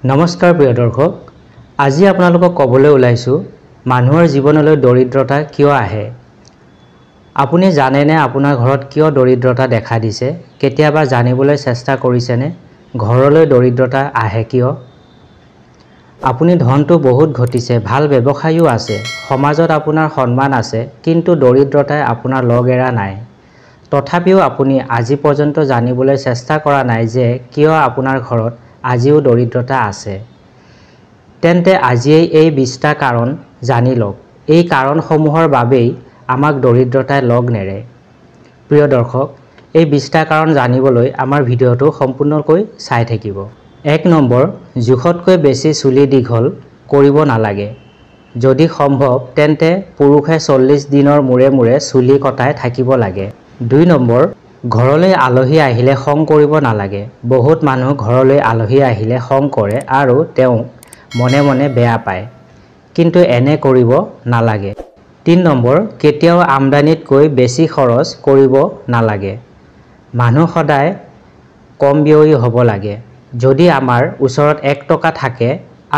নমস্কাৰ প্ৰিয় দৰ্শক, আজি আপোনালোকক ক'বলৈ ওলাইছোঁ মানুহৰ জীৱনলৈ দৰিদ্ৰতা কিয় আহে। আপুনি জানেনে আপোনাৰ ঘৰত কিয় দৰিদ্ৰতা দেখা দিছে? কেতিয়াবা জানিবলৈ চেষ্টা কৰিছেনে ঘৰলৈ দৰিদ্ৰতা আহে কিয়? আপুনি ধনটো বহুত ঘটিছে, ভাল ব্যৱসায়ও আছে, সমাজত আপোনাৰ সন্মান আছে, কিন্তু দৰিদ্ৰতাই আপোনাৰ লগ এৰা নাই। তথাপিও আপুনি আজি পৰ্যন্ত জানিবলৈ চেষ্টা কৰা নাই যে কিয় আপোনাৰ ঘৰত আজিও দৰিদ্ৰতা আছে। তেন্তে আজিয়েই এই 20টা কাৰণ জানি লওক। এই কাৰণসমূহৰ বাবেই আমাক দৰিদ্ৰতাই লগ নেৰে। প্ৰিয় দৰ্শক, এই 20টা কাৰণ জানিবলৈ আমাৰ ভিডিঅ'টো সম্পূৰ্ণকৈ চাই থাকিব। 1 নম্বৰ, জোখতকৈ বেছি চুলি দীঘল কৰিব নালাগে। যদি সম্ভৱ তেন্তে পুৰুষে 40 দিনৰ মূৰে মূৰে চুলি কটাই থাকিব লাগে। 2 নম্বৰ, ঘৰলৈ আলহী আহিলে খং কৰিব নালাগে। বহুত মানুহ ঘৰলৈ আলহী আহিলে খং কৰে আৰু তেওঁক মনে মনে বেয়া পায়, কিন্তু এনে কৰিব নালাগে। 3 নম্বৰ, কেতিয়াও আমদানিতকৈ বেছি খৰচ কৰিব নালাগে। মানুহ সদায় কম ব্যয়ী হ'ব লাগে। যদি আমাৰ ওচৰত 1 টকা থাকে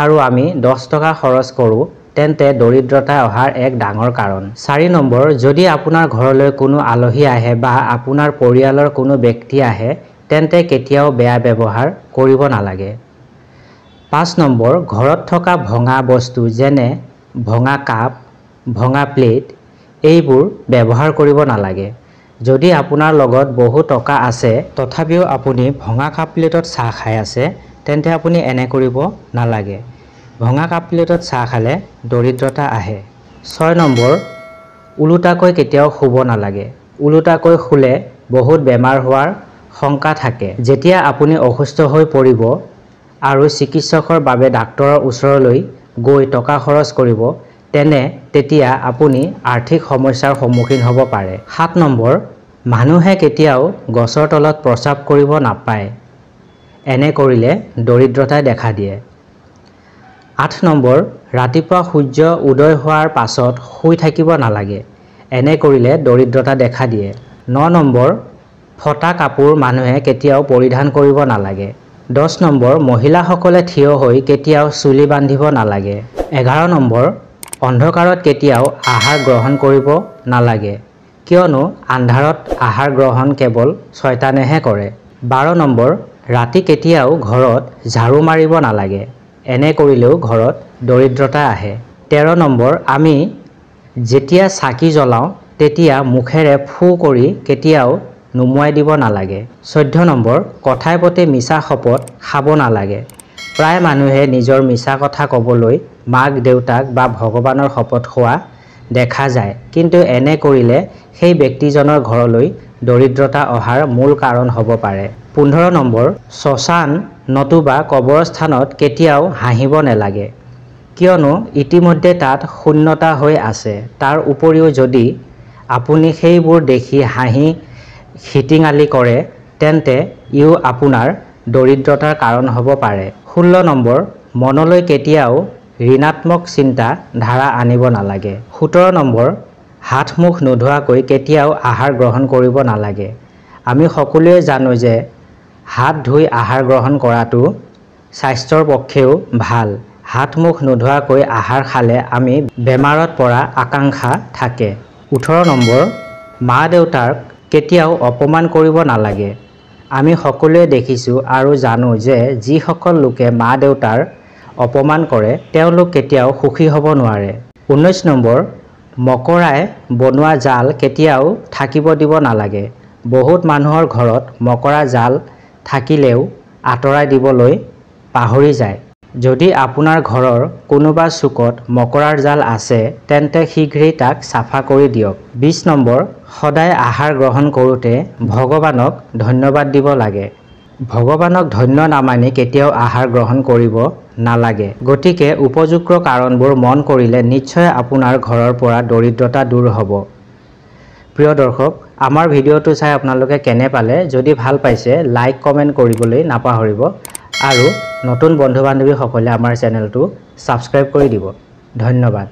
আৰু আমি 10 টকা খৰচ কৰোঁ, তেন্তে দৰিদ্ৰতা অহাৰ এক ডাঙৰ কাৰণ। 4 নম্বৰ, যদি আপোনাৰ ঘৰলৈ কোনো আলহী আহে বা আপোনাৰ পৰিয়ালৰ কোনো ব্যক্তি আহে, তেন্তে কেতিয়াও বেয়া ব্যৱহাৰ কৰিব নালাগে। 5 নম্বৰ, ঘৰত থকা ভঙা বস্তু যেনে ভঙা কাপ, ভঙা প্লেট এইবোৰ ব্যৱহাৰ কৰিব নালাগে। যদি আপোনাৰ লগত বহু টকা আছে তথাপিও আপুনি ভঙা কাপ প্লেটত চাহ খাই আছে, তেন্তে আপুনি এনে কৰিব নালাগে। ভঙা কাপ প্লেটত চাহ খালে দৰিদ্ৰতা আহে। 6 নম্বৰ, ওলোটাকৈ কেতিয়াও শুব নালাগে। ওলোটাকৈ শুলে বহুত বেমাৰ হোৱাৰ শংকা থাকে। যেতিয়া আপুনি অসুস্থ হৈ পৰিব আৰু চিকিৎসকৰ বাবে ডাক্তৰৰ ওচৰলৈ গৈ টকা খৰচ কৰিব, তেতিয়া আপুনি আৰ্থিক সমস্যাৰ সন্মুখীন হ'ব পাৰে। 7 নম্বৰ, মানুহে কেতিয়াও গছৰ তলত প্ৰস্ৰাৱ কৰিব নাপায়। এনে কৰিলে দৰিদ্ৰতাই দেখা দিয়ে। 8 নম্বৰ, ৰাতিপুৱা সূৰ্য উদয় হোৱাৰ পাছত শুই থাকিব নালাগে। এনে কৰিলে দৰিদ্ৰতা দেখা দিয়ে। 9 নম্বৰ, ফটা কাপোৰ মানুহে কেতিয়াও পৰিধান কৰিব নালাগে। 10 নম্বৰ, মহিলাসকলে থিয় হৈ কেতিয়াও চুলি বান্ধিব নালাগে। 11 নম্বৰ, অন্ধকাৰত কেতিয়াও আহাৰ গ্ৰহণ কৰিব নালাগে, কিয়নো আন্ধাৰত আহাৰ গ্ৰহণ কেৱল শয়তানেহে কৰে। 12 নম্বৰ, ৰাতি কেতিয়াও ঘৰত ঝাৰু মাৰিব নালাগে। এনে কৰিলেও ঘৰত দৰিদ্ৰতা আহে। 13 নম্বৰ, আমি যেতিয়া চাকি জ্বলাওঁ তেতিয়া মুখেৰে ফু কৰি কেতিয়াও নুমুৱাই দিব নালাগে। 14 নম্বৰ, কথাই পতি মিছা শপত খাব নালাগে। প্ৰায় মানুহে নিজৰ মিছা কথা ক'বলৈ মাক দেউতাক বা ভগৱানৰ শপত খোৱা দেখা যায়, কিন্তু এনে কৰিলে সেই ব্যক্তিজনৰ ঘৰলৈ দৰিদ্ৰতা অহাৰ মূল কাৰণ হ'ব পাৰে। 15 নম্বৰ, শ্মশান নতুবা কবৰস্থানত কেতিয়াও হাঁহিব নালাগে, কিয়নো ইতিমধ্যে তাত শূন্যতা হৈ আছে। তাৰ উপৰিও যদি আপুনি সেইবোৰ দেখি হাঁহি খিটিঙালি কৰে, তেন্তে ইও আপোনাৰ দৰিদ্ৰতাৰ কাৰণ হ'ব পাৰে। 16 নম্বৰ, মনলৈ কেতিয়াও ঋণাত্মক চিন্তা ধাৰা আনিব নালাগে। 17 নম্বৰ, হাত মুখ নোধোৱাকৈ কেতিয়াও আহাৰ গ্ৰহণ কৰিব নালাগে। আমি সকলোৱে জানো যে হাত ধুই আহাৰ গ্ৰহণ কৰাটো স্বাস্থ্যৰ পক্ষেও ভাল। হাত মুখ নোধোৱাকৈ আহাৰ খালে আমি বেমাৰত পৰা আশংকা থাকে। 18 নম্বৰ, মা দেউতাক কেতিয়াও অপমান কৰিব নালাগে। আমি সকলোৱে দেখিছোঁ আৰু জানো যে যিসকল লোকে মা দেউতাৰ অপমান কৰে তেওঁলোক কেতিয়াও সুখী হ'ব নোৱাৰে। 19 নম্বৰ, মকৰাই বনোৱা জাল কেতিয়াও থাকিব দিব নালাগে। বহুত মানুহৰ ঘৰত মকৰা জাল থাকিলেও আঁতৰাই দিবলৈ পাহৰি যায়। যদি আপোনাৰ ঘৰৰ কোনোবা চুকত মকৰাৰ জাল আছে, তেন্তে শীঘ্ৰেই তাক চাফা কৰি দিয়ক। 20 নম্বৰ, সদায় আহাৰ গ্ৰহণ কৰোঁতে ভগৱানক ধন্যবাদ দিব লাগে। ভগৱানক ধন্য নামানি কেতিয়াও আহাৰ গ্ৰহণ কৰিব নালাগে। গতিকে উপযুক্ত কাৰণবোৰ মন কৰিলে নিশ্চয় আপোনাৰ ঘৰৰ পৰা দৰিদ্ৰতা দূৰ হ'ব। প্ৰিয় দৰ্শক, আমাৰ ভিডিঅ'টো চাই আপোনালোকে কেনে পালে? যদি ভাল পাইছে লাইক কমেণ্ট কৰিবলৈ নাপাহৰিব আৰু নতুন বন্ধু বান্ধৱীসকলে আমাৰ চেনেলটো ছাবস্ক্ৰাইব কৰি দিব। ধন্যবাদ।